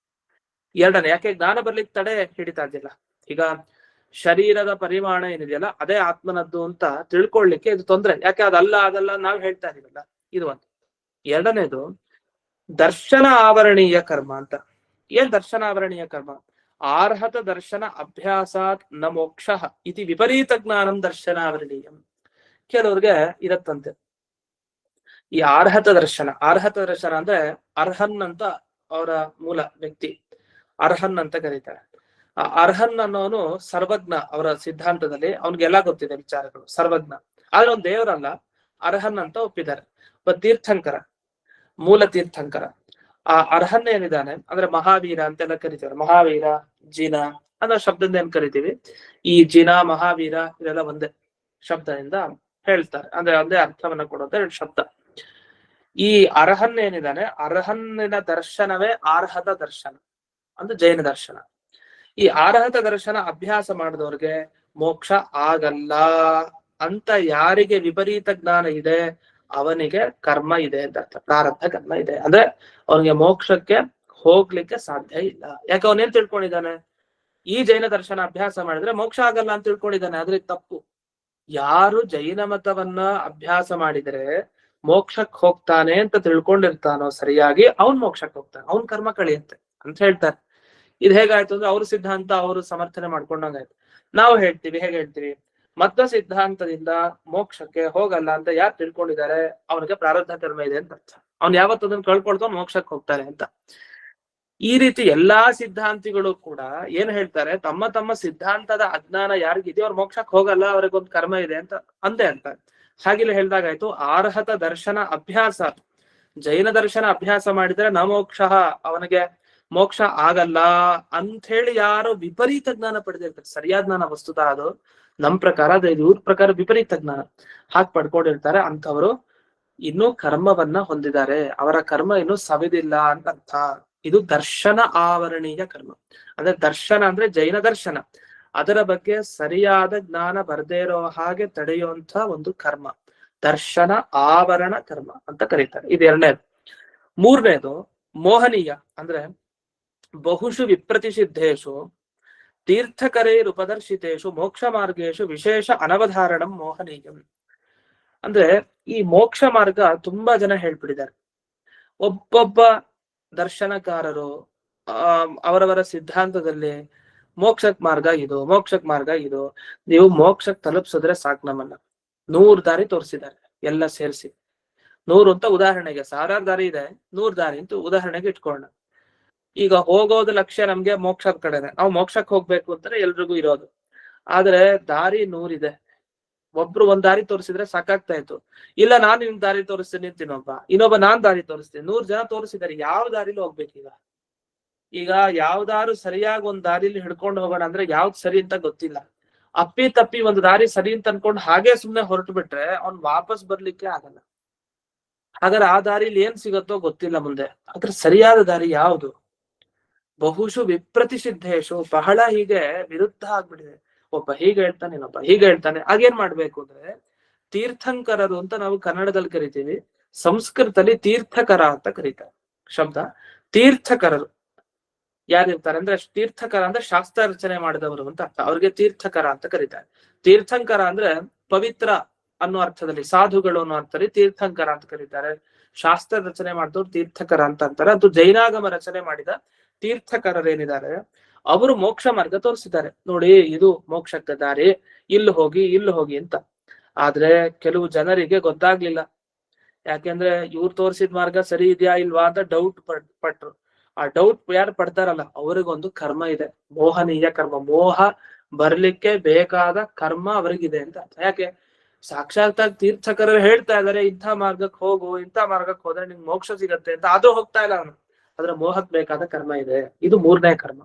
ಎರಡನೇ, ಯಾಕೆ ಜ್ಞಾನ ಬರ್ಲಿಕ್ಕೆ ತಡೆ ಹಿಡಿತಾ ಇದ್ದಿಲ್ಲ? ಈಗ ಶರೀರದ ಪರಿಮಾಣ ಏನಿದೆಯಲ್ಲ ಅದೇ ಆತ್ಮನದ್ದು ಅಂತ ತಿಳ್ಕೊಳ್ಲಿಕ್ಕೆ ಇದು ತೊಂದ್ರೆ. ಯಾಕೆ ಅದಲ್ಲ ನಾವ್ ಹೇಳ್ತಾ ಇದೀವಲ್ಲ, ಇದು ಒಂದು. ಎರಡನೇದು ದರ್ಶನ ಆವರಣೀಯ ಕರ್ಮ ಅಂತ. ಏನ್ ದರ್ಶನ ಆವರಣೀಯ ಕರ್ಮ? ಆರ್ಹತ ದರ್ಶನ ಅಭ್ಯಾಸಾತ್ ನ ಮೋಕ್ಷ ಇತಿ ವಿಪರೀತ ಜ್ಞಾನಂ ದರ್ಶನಾವರಣೀಯಂ. ಕೆಲವ್ರಿಗೆ ಇರತ್ತಂತೆ, ಈ ಆರ್ಹತ ದರ್ಶನ ಅಂದ್ರೆ ಅರ್ಹನ್ ಅಂತ ಅವರ ಮೂಲ ವ್ಯಕ್ತಿ, ಅರ್ಹನ್ ಅಂತ ಕರೀತಾರೆ. ಆ ಅರ್ಹನ್ ಅನ್ನೋನು ಸರ್ವಜ್ಞ. ಅವರ ಸಿದ್ಧಾಂತದಲ್ಲಿ ಅವನ್ಗೆಲ್ಲ ಗೊತ್ತಿದೆ ವಿಚಾರಗಳು, ಸರ್ವಜ್ಞ. ಆದ್ರೆ ಅವ್ನು ದೇವರಲ್ಲ, ಅರ್ಹನ್ ಅಂತ ಒಪ್ಪಿದ್ದಾರೆ. ತೀರ್ಥಂಕರ, ಮೂಲ ತೀರ್ಥಂಕರ. ಆ ಅರ್ಹನ್ ಏನಿದ್ದಾನೆ ಅಂದ್ರೆ ಮಹಾವೀರ ಅಂತೆಲ್ಲ ಕರಿತೀವಿ. ಮಹಾವೀರ, ಜಿನ ಅನ್ನೋ ಶಬ್ದದಿಂದ ಏನ್ ಕರಿತೀವಿ. ಈ ಜಿನ, ಮಹಾವೀರ ಇದೆಲ್ಲ ಒಂದೇ ಶಬ್ದದಿಂದ ಹೇಳ್ತಾರೆ, ಅಂದ್ರೆ ಒಂದೇ ಅರ್ಥವನ್ನ ಕೊಡುವಂತ ಎರಡು ಶಬ್ದ. ಈ ಅರ್ಹನ್ ಏನಿದ್ದಾನೆ, ಅರ್ಹನ್ನಿನ ದರ್ಶನವೇ ಆರ್ಹತ ದರ್ಶನ, ಅಂದ್ರೆ ಜೈನ ದರ್ಶನ. ಈ ಆರ್ಹತ ದರ್ಶನ ಅಭ್ಯಾಸ ಮಾಡಿದವ್ರಿಗೆ ಮೋಕ್ಷ ಆಗಲ್ಲ ಅಂತ ಯಾರಿಗೆ ವಿಪರೀತ ಜ್ಞಾನ ಇದೆ ಅವನಿಗೆ ಕರ್ಮ ಇದೆ ಅಂತ ಅರ್ಥ, ಪ್ರಾರಬ್ಧ ಕರ್ಮ ಇದೆ. ಅಂದ್ರೆ ಅವನಿಗೆ ಮೋಕ್ಷಕ್ಕೆ ಹೋಗ್ಲಿಕ್ಕೆ ಸಾಧ್ಯ ಇಲ್ಲ. ಯಾಕೆ ಅವನೇನ್ ತಿಳ್ಕೊಂಡಿದ್ದಾನೆ, ಈ ಜೈನ ದರ್ಶನ ಅಭ್ಯಾಸ ಮಾಡಿದ್ರೆ ಮೋಕ್ಷ ಆಗಲ್ಲ ಅಂತ ತಿಳ್ಕೊಂಡಿದ್ದಾನೆ. ಆದ್ರೆ ತಪ್ಪು. ಯಾರು ಜೈನ ಮತವನ್ನ ಅಭ್ಯಾಸ ಮಾಡಿದ್ರೆ ಮೋಕ್ಷಕ್ಕೆ ಹೋಗ್ತಾನೆ ಅಂತ ತಿಳ್ಕೊಂಡಿರ್ತಾನೋ ಸರಿಯಾಗಿ, ಅವನ್ ಮೋಕ್ಷಕ್ಕೆ ಹೋಗ್ತಾನೆ, ಅವನ್ ಕರ್ಮ ಕಳಿಯುತ್ತೆ ಅಂತ ಹೇಳ್ತಾರೆ. ಇದು ಹೇಗಾಯ್ತು ಅಂದ್ರೆ ಅವ್ರ ಸಿದ್ಧಾಂತ ಅವರು ಸಮರ್ಥನೆ ಮಾಡ್ಕೊಂಡಂಗಾಯ್ತು. ನಾವು ಹೇಳ್ತೀವಿ, ಹೇಗೆ ಹೇಳ್ತೀವಿ, ಮಧ್ವ ಸಿದ್ಧಾಂತದಿಂದ ಮೋಕ್ಷಕ್ಕೆ ಹೋಗಲ್ಲ ಅಂತ ಯಾರು ತಿಳ್ಕೊಂಡಿದ್ದಾರೆ ಅವನಿಗೆ ಪ್ರಾರಬ್ಧ ಕರ್ಮ ಇದೆ ಅಂತ ಅರ್ಥ. ಅವ್ನು ಯಾವತ್ತು ಅದನ್ನ ಕಳ್ಕೊಳ್ತಾವ ಮೋಕ್ಷಕ್ಕೆ ಹೋಗ್ತಾನೆ ಅಂತ. ಈ ರೀತಿ ಎಲ್ಲಾ ಸಿದ್ಧಾಂತಿಗಳು ಕೂಡ ಏನ್ ಹೇಳ್ತಾರೆ, ತಮ್ಮ ತಮ್ಮ ಸಿದ್ಧಾಂತದ ಅಜ್ಞಾನ ಯಾರಿಗಿದೆಯೋ ಅವ್ರ ಮೋಕ್ಷಕ್ಕೆ ಹೋಗಲ್ಲ, ಅವ್ರಿಗೊಂದು ಕರ್ಮ ಇದೆ ಅಂತ ಅಂದೇ ಅಂತ. ಹಾಗಿಲ್ಲ ಹೇಳ್ದಾಗಾಯ್ತು, ಆರ್ಹತ ದರ್ಶನ ಅಭ್ಯಾಸ, ಜೈನ ದರ್ಶನ ಅಭ್ಯಾಸ ಮಾಡಿದ್ರೆ ನ ಮೋಕ್ಷ, ಅವನಿಗೆ ಮೋಕ್ಷ ಆಗಲ್ಲ ಅಂತ ಹೇಳಿ ಯಾರು ವಿಪರೀತ ಜ್ಞಾನ ಪಡೆದಿರ್ತಾರೆ. ಸರಿಯಾದ ಜ್ಞಾನ ವಸ್ತುತ ಅದು ನಮ್ ಪ್ರಕಾರ, ಅದು ಇವ್ರ ಪ್ರಕಾರ ವಿಪರೀತ ಜ್ಞಾನ ಹಾಗೆ ಪಡ್ಕೊಂಡಿರ್ತಾರೆ. ಅಂಥವರು ಇನ್ನೂ ಕರ್ಮವನ್ನ ಹೊಂದಿದ್ದಾರೆ, ಅವರ ಕರ್ಮ ಇನ್ನೂ ಸವಿದಿಲ್ಲ ಅಂತ ಅರ್ಥ. ಇದು ದರ್ಶನ ಆವರಣೀಯ ಕರ್ಮ. ಅಂದ್ರೆ ದರ್ಶನ ಅಂದ್ರೆ ಜೈನ ದರ್ಶನ, ಅದರ ಬಗ್ಗೆ ಸರಿಯಾದ ಜ್ಞಾನ ಬರ್ದೇ ಇರೋ ಹಾಗೆ ತಡೆಯುವಂತ ಒಂದು ಕರ್ಮ, ದರ್ಶನ ಆವರಣ ಕರ್ಮ ಅಂತ ಕರೀತಾರೆ. ಇದು ಎರಡನೇದು. ಮೂರನೇದು ಮೋಹನೀಯ, ಅಂದ್ರೆ ಬಹುಶು ವಿಪ್ರತಿಷಿದ್ಧೇಶು ತೀರ್ಥಕರೈರುಪದರ್ಶಿತೇಶು ಮೋಕ್ಷ ಮಾರ್ಗೇಶು ವಿಶೇಷ ಅನವಧಾರಣಂ ಮೋಹನೀಯಂ. ಅಂದ್ರೆ ಈ ಮೋಕ್ಷ ಮಾರ್ಗ ತುಂಬಾ ಜನ ಹೇಳ್ಬಿಟ್ಟಿದ್ದಾರೆ. ಒಬ್ಬೊಬ್ಬ ದರ್ಶನಕಾರರು ಅವರವರ ಸಿದ್ಧಾಂತದಲ್ಲಿ ಮೋಕ್ಷಕ್ ಮಾರ್ಗ ಇದು, ಮೋಕ್ಷಕ್ ಮಾರ್ಗ ಇದು, ನೀವು ಮೋಕ್ಷಕ್ ತಲುಪಿಸಿದ್ರೆ ಸಾಕು ನಮ್ಮನ್ನ. 100 ದಾರಿ ತೋರಿಸಿದ್ದಾರೆ ಎಲ್ಲ ಸೇರಿಸಿ. 100 ಅಂತ ಉದಾಹರಣೆಗೆ, 1000 ದಾರಿ ಇದೆ, 100 ದಾರಿ ಅಂತ ಉದಾಹರಣೆಗೆ ಇಟ್ಕೊಳ್ಳೋಣ. ಈಗ ಹೋಗೋದು ಲಕ್ಷ್ಯ ನಮ್ಗೆ ಮೋಕ್ಷದ ಕಡೆನೆ, ನಾವು ಮೋಕ್ಷಕ್ಕೆ ಹೋಗ್ಬೇಕು ಅಂತಾರೆ ಎಲ್ರಿಗೂ ಇರೋದು. ಆದ್ರೆ ದಾರಿ 100 ಇದೆ, ಒಬ್ರು ಒಂದ್ ದಾರಿ ತೋರಿಸಿದ್ರೆ ಸಾಕಾಗ್ತಾ ಇತ್ತು. ಇಲ್ಲ ನಾನು ನಿಮ್ ದಾರಿ ತೋರಿಸ್ತೀನಿ ಅಂತ ಇನ್ನೊಬ್ಬ ನಾನ್ ದಾರಿ ತೋರಿಸ್ತೀನಿ. 100 ಜನ ತೋರಿಸಿದಾರೆ, ಯಾವ ದಾರಿಲಿ ಹೋಗ್ಬೇಕೀಗ? ಈಗ ಯಾವ್ದಾರು ಸರಿಯಾಗಿ ಒಂದ್ ದಾರಿಲಿ ಹಿಡ್ಕೊಂಡು ಹೋಗೋಣ ಅಂದ್ರೆ ಯಾವ್ದು ಸರಿ ಅಂತ ಗೊತ್ತಿಲ್ಲ. ಅಪ್ಪಿ ತಪ್ಪಿ ಒಂದು ದಾರಿ ಸರಿ ಅಂತ ಅನ್ಕೊಂಡು ಹಾಗೆ ಸುಮ್ನೆ ಹೊರಟು ಬಿಟ್ರೆ ಅವ್ನ್ ವಾಪಸ್ ಬರ್ಲಿಕ್ಕೆ ಆಗಲ್ಲ. ಹಾಗಾದ್ರೆ ಆ ದಾರಿಲಿ ಏನ್ ಸಿಗತ್ತೋ ಗೊತ್ತಿಲ್ಲ ಮುಂದೆ. ಅದ್ರ ಸರಿಯಾದ ದಾರಿ ಯಾವುದು? ಬಹುಶು ವಿಪ್ರತಿಷಿದ್ಧೇಶು, ಬಹಳ ಹೀಗೆ ವಿರುದ್ಧ ಆಗ್ಬಿಟ್ಟಿದೆ. ಒಬ್ಬ ಹೀಗೆ ಹೇಳ್ತಾನೆ, ಇನ್ನೊಬ್ಬ ಹೀಗೆ ಹೇಳ್ತಾನೆ. ಆಗೇನ್ ಮಾಡ್ಬೇಕು ಅಂದ್ರೆ, ತೀರ್ಥಂಕರರು ಅಂತ ನಾವು ಕನ್ನಡದಲ್ಲಿ ಕರಿತೀವಿ, ಸಂಸ್ಕೃತದಲ್ಲಿ ತೀರ್ಥಕರ ಅಂತ ಕರೀತಾರೆ ಶಬ್ದ. ತೀರ್ಥಕರರು ಯಾರಿರ್ತಾರೆ ಅಂದ್ರೆ, ತೀರ್ಥಕರ ಅಂದ್ರೆ ಶಾಸ್ತ್ರ ರಚನೆ ಮಾಡಿದವರು ಅಂತ ಅರ್ಥ. ಅವ್ರಿಗೆ ತೀರ್ಥಕರ ಅಂತ ಕರೀತಾರೆ. ತೀರ್ಥಂಕರ ಅಂದ್ರೆ ಪವಿತ್ರ ಅನ್ನೋ ಅರ್ಥದಲ್ಲಿ, ಸಾಧುಗಳು ಅನ್ನೋ ಅರ್ಥದಲ್ಲಿ ತೀರ್ಥಂಕರ ಅಂತ ಕರೀತಾರೆ. ಶಾಸ್ತ್ರ ರಚನೆ ಮಾಡಿದವ್ರು ತೀರ್ಥಕರ ಅಂತ ಅಂತಾರೆ. ಅದು ಜೈನಾಗಮ ರಚನೆ ಮಾಡಿದ ತೀರ್ಥಕರರೇನಿದ್ದಾರೆ ಅವರು ಮೋಕ್ಷ ಮಾರ್ಗ ತೋರಿಸಿದ್ದಾರೆ. ನೋಡಿ, ಇದು ಮೋಕ್ಷಕ್ಕ ದಾರಿ, ಇಲ್ಲಿ ಹೋಗಿ ಅಂತ. ಆದ್ರೆ ಕೆಲವು ಜನರಿಗೆ ಗೊತ್ತಾಗ್ಲಿಲ್ಲ. ಯಾಕೆಂದ್ರೆ ಇವ್ರು ತೋರಿಸಿದ ಮಾರ್ಗ ಸರಿ ಇದೆಯಾ ಇಲ್ವಾ ಅಂತ ಡೌಟ್ ಪಟ್ರು. ಆ ಡೌಟ್ ಯಾರು ಪಡ್ತಾರಲ್ಲ ಅವ್ರಿಗೊಂದು ಕರ್ಮ ಇದೆ, ಮೋಹನೀಯ ಕರ್ಮ. ಮೋಹ ಬರ್ಲಿಕ್ಕೆ ಬೇಕಾದ ಕರ್ಮ ಅವ್ರಿಗಿದೆ ಅಂತ. ಯಾಕೆ? ಸಾಕ್ಷಾತ್ತಾಗಿ ತೀರ್ಥಕರರು ಹೇಳ್ತಾ ಇದಾರೆ, ಇಂಥ ಮಾರ್ಗಕ್ಕೆ ಹೋಗು, ಇಂಥ ಮಾರ್ಗಕ್ಕೆ ಹೋದ್ರೆ ನಿಂಗೆ ಮೋಕ್ಷ ಸಿಗತ್ತೆ ಅಂತ. ಆದ್ರೂ ಹೋಗ್ತಾ ಇಲ್ಲ ಅವನು. ಅದ್ರ ಮೋಹಕ್ ಬೇಕಾದ ಕರ್ಮ ಇದೆ. ಇದು 3ನೇ ಕರ್ಮ.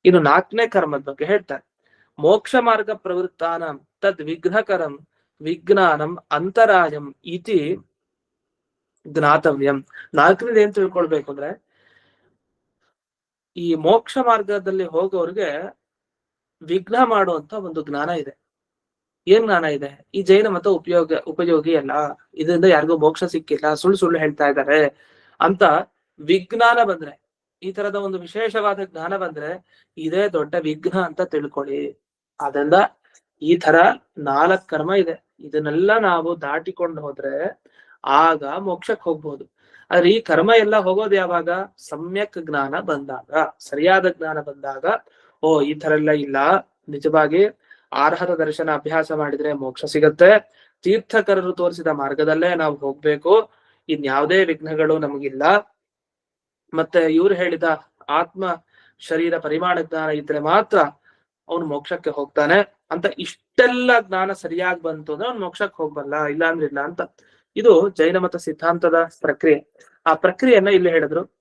ಇದು 4ನೇ ಕರ್ಮದ ಬಗ್ಗೆ ಹೇಳ್ತಾರೆ. ಮೋಕ್ಷ ಮಾರ್ಗ ಪ್ರವೃತ್ತಾನಂ ತದ್ ವಿಘ್ನಕರಂ ವಿಜ್ಞಾನಂ ಅಂತರಾಯಂ ಇತಿ ಜ್ಞಾತವ್ಯಂ. 4ನೇದು ಏನ್ ತಿಳ್ಕೊಳ್ಬೇಕು ಅಂದ್ರೆ, ಈ ಮೋಕ್ಷ ಮಾರ್ಗದಲ್ಲಿ ಹೋಗೋರ್ಗೆ ವಿಘ್ನ ಮಾಡುವಂತ ಒಂದು ಜ್ಞಾನ ಇದೆ. ಏನ್ ಜ್ಞಾನ ಇದೆ? ಈ ಜೈನ ಮತ ಉಪಯೋಗಿ ಅಲ್ಲ, ಇದರಿಂದ ಯಾರಿಗೂ ಮೋಕ್ಷ ಸಿಕ್ಕಿಲ್ಲ, ಸುಳ್ಳು ಹೇಳ್ತಾ ಇದ್ದಾರೆ ಅಂತ ವಿಜ್ಞಾನ ಬಂದ್ರೆ, ಈ ತರದ ಒಂದು ವಿಶೇಷವಾದ ಜ್ಞಾನ ಬಂದ್ರೆ ಇದೇ ದೊಡ್ಡ ವಿಘ್ನ ಅಂತ ತಿಳ್ಕೊಳ್ಳಿ. ಅದರಿಂದ ಈ ತರ 4 ಕರ್ಮ ಇದೆ. ಇದನ್ನೆಲ್ಲ ನಾವು ದಾಟಿಕೊಂಡು ಹೋದ್ರೆ ಆಗ ಮೋಕ್ಷಕ್ಕೆ ಹೋಗ್ಬೋದು. ಆದ್ರೆ ಈ ಕರ್ಮ ಎಲ್ಲ ಹೋಗೋದು ಯಾವಾಗ? ಸಮ್ಯಕ್ ಜ್ಞಾನ ಬಂದಾಗ, ಸರಿಯಾದ ಜ್ಞಾನ ಬಂದಾಗ, ಓ ಈ ತರ ಎಲ್ಲ ಇಲ್ಲ, ನಿಜವಾಗಿ ಆರ್ಹತ ದರ್ಶನ ಅಭ್ಯಾಸ ಮಾಡಿದ್ರೆ ಮೋಕ್ಷ ಸಿಗತ್ತೆ, ತೀರ್ಥಕರರು ತೋರಿಸಿದ ಮಾರ್ಗದಲ್ಲೇ ನಾವು ಹೋಗ್ಬೇಕು, ಇನ್ಯಾವುದೇ ವಿಘ್ನಗಳು ನಮಗಿಲ್ಲ. ಮತ್ತೆ ಇವ್ರು ಹೇಳಿದ ಆತ್ಮ ಶರೀರ ಪರಿಮಾಣ ಜ್ಞಾನ ಇದ್ರೆ ಮಾತ್ರ ಅವನು ಮೋಕ್ಷಕ್ಕೆ ಹೋಗ್ತಾನೆ ಅಂತ. ಇಷ್ಟೆಲ್ಲ ಜ್ಞಾನ ಸರಿಯಾಗಿ ಬಂತು ಅಂದ್ರೆ ಅವ್ನು ಮೋಕ್ಷಕ್ಕೆ ಹೋಗ್ಬಲ್ಲ, ಇಲ್ಲ ಅಂದ್ರೆ ಇಲ್ಲ ಅಂತ. ಇದು ಜೈನ ಮತ ಸಿದ್ಧಾಂತದ ಪ್ರಕ್ರಿಯೆ. ಆ ಪ್ರಕ್ರಿಯೆಯನ್ನ ಇಲ್ಲಿ ಹೇಳಿದ್ರು.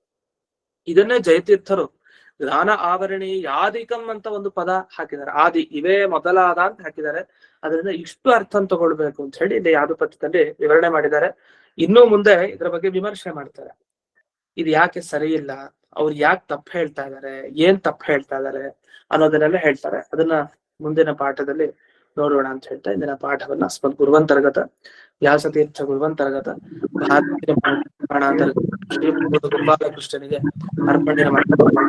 ಇದನ್ನೇ ಜಯತೀರ್ಥರು ಜ್ಞಾನ ಆವರಣಿ ಯಾದಿಕಂ ಅಂತ ಒಂದು ಪದ ಹಾಕಿದ್ದಾರೆ. ಆದಿ ಇವೇ ಮೊದಲಾದ ಅಂತ ಹಾಕಿದ್ದಾರೆ. ಅದರಿಂದ ಇಷ್ಟು ಅರ್ಥ ತಗೊಳ್ಬೇಕು ಅಂತ ಹೇಳಿ ಇಲ್ಲಿ ಯಾದುಪತ್ಯದಲ್ಲಿ ವಿವರಣೆ ಮಾಡಿದ್ದಾರೆ. ಇನ್ನೂ ಮುಂದೆ ಇದರ ಬಗ್ಗೆ ವಿಮರ್ಶೆ ಮಾಡ್ತಾರೆ. ಇದು ಯಾಕೆ ಸರಿ ಇಲ್ಲ, ಅವ್ರು ಯಾಕೆ ತಪ್ಪು ಹೇಳ್ತಾ ಇದಾರೆ, ಏನ್ ತಪ್ಪು ಹೇಳ್ತಾ ಇದಾರೆ ಅನ್ನೋದನ್ನೆಲ್ಲ ಹೇಳ್ತಾರೆ. ಅದನ್ನ ಮುಂದಿನ ಪಾಠದಲ್ಲಿ ನೋಡೋಣ ಅಂತ ಹೇಳ್ತಾ ಇಂದಿನ ಪಾಠವನ್ನ ಅಸ್ಮದ್ ಗುರುವಂತರ್ಗತ ವ್ಯಾಸತೀರ್ಥ ಗುರುವಂತರ್ಗತ ಶ್ರೀ ಗೋಪಾಲಕೃಷ್ಣನಿಗೆ ಅರ್ಪಣೆ ಮಾಡ್ತಾರೆ.